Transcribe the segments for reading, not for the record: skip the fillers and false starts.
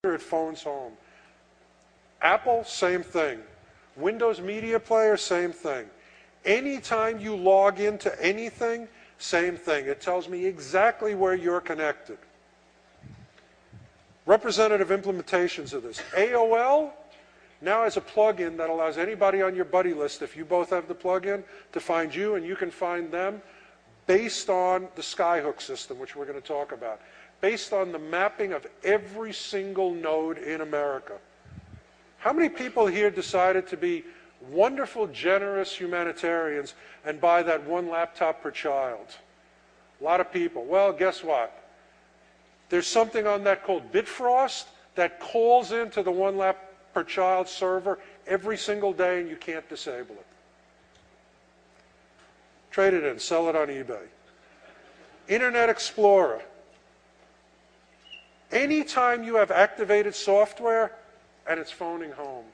phones home. Apple, same thing. Windows Media Player, same thing. Anytime you log into anything, same thing. It tells me exactly where you're connected. Representative implementations of this. AOL now has a plugin that allows anybody on your buddy list, if you both have the plugin, to find you, and you can find them based on the Skyhook system, which we're going to talk about, based on the mapping of every single node in America. How many people here decided to be wonderful, generous humanitarians and buy that one laptop per child? A lot of people. Well, guess what? There's something on that called Bitfrost that calls into the one lap per child server every single day, and you can't disable it. Trade it in, sell it on eBay. Internet Explorer. Anytime you have activated software, and it's phoning home.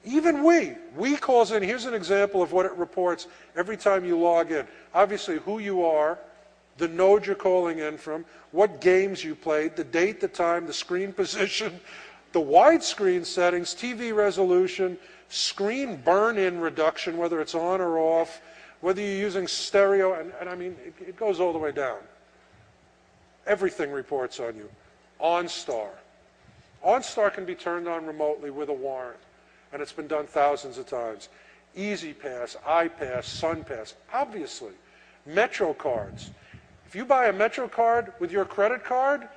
Even we calls in, here's an example of what it reports every time you log in. Obviously who you are, the node you're calling in from, what games you played, the date, the time, the screen position, the widescreen settings, TV resolution, screen burn-in reduction, whether it's on or off, whether you're using stereo, and I mean, it goes all the way down. Everything reports on you. OnStar. OnStar can be turned on remotely with a warrant, and it's been done thousands of times. EasyPass, iPass, SunPass, obviously. Metro cards. If you buy a Metro card with your credit card,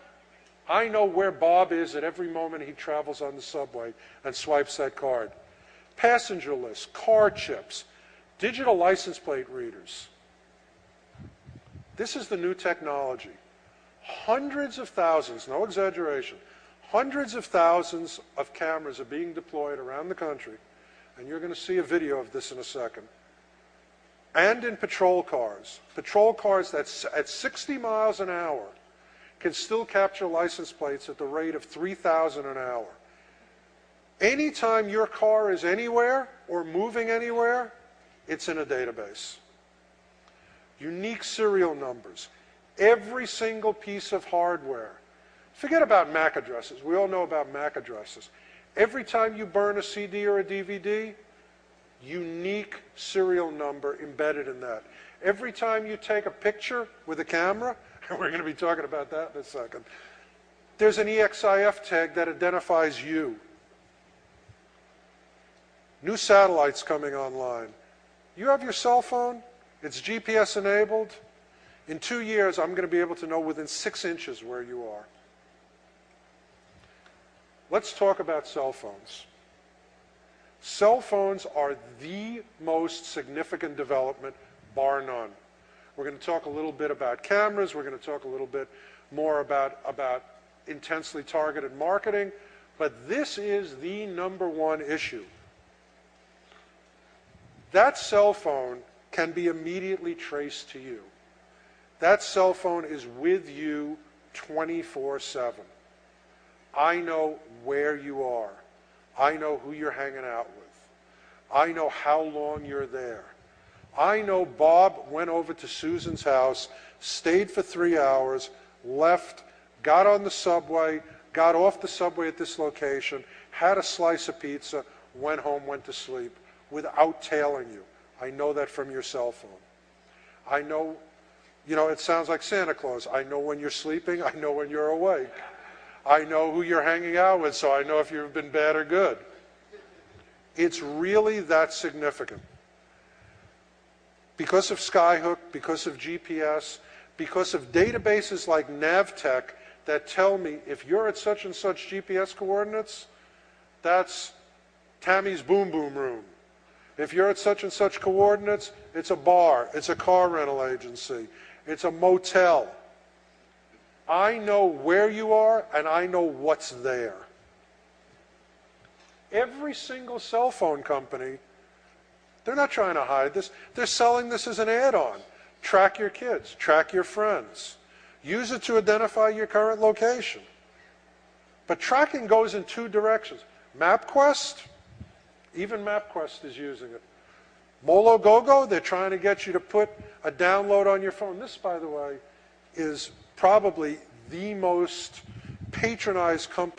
I know where Bob is at every moment he travels on the subway and swipes that card. Passenger lists, car chips, digital license plate readers. This is the new technology. Hundreds of thousands, no exaggeration, hundreds of thousands of cameras are being deployed around the country, and you're going to see a video of this in a second. And in patrol cars that at 60 miles an hour can still capture license plates at the rate of 3,000 an hour. Anytime your car is anywhere or moving anywhere, it's in a database. Unique serial numbers. Every single piece of hardware. Forget about MAC addresses. We all know about MAC addresses. Every time you burn a CD or a DVD, unique serial number embedded in that. Every time you take a picture with a camera, and we're going to be talking about that in a second, there's an EXIF tag that identifies you. New satellites coming online. You have your cell phone, it's GPS enabled. In 2 years, I'm going to be able to know within 6 inches where you are. Let's talk about cell phones. Cell phones are the most significant development, bar none. We're going to talk a little bit about cameras. We're going to talk a little bit more about intensely targeted marketing. But this is the #1 issue. That cell phone can be immediately traced to you. That cell phone is with you 24/7. I know where you are. I know who you're hanging out with. I know how long you're there. I know Bob went over to Susan's house, stayed for 3 hours, left, got on the subway, got off the subway at this location, had a slice of pizza, went home, went to sleep, without tailing you. I know that from your cell phone. I know, you know, it sounds like Santa Claus. I know when you're sleeping. I know when you're awake. I know who you're hanging out with, so I know if you've been bad or good. It's really that significant. Because of Skyhook, because of GPS, because of databases like Navtech that tell me if you're at such and such GPS coordinates, that's Tammy's Boom Boom Room. If you're at such and such coordinates, it's a bar, it's a car rental agency, it's a motel. I know where you are, and I know what's there. Every single cell phone company, they're not trying to hide this. They're selling this as an add-on. Track your kids, track your friends. Use it to identify your current location. But tracking goes in 2 directions. MapQuest, even MapQuest is using it. MoloGogo, they're trying to get you to put a download on your phone. This, by the way, is probably the most patronize companies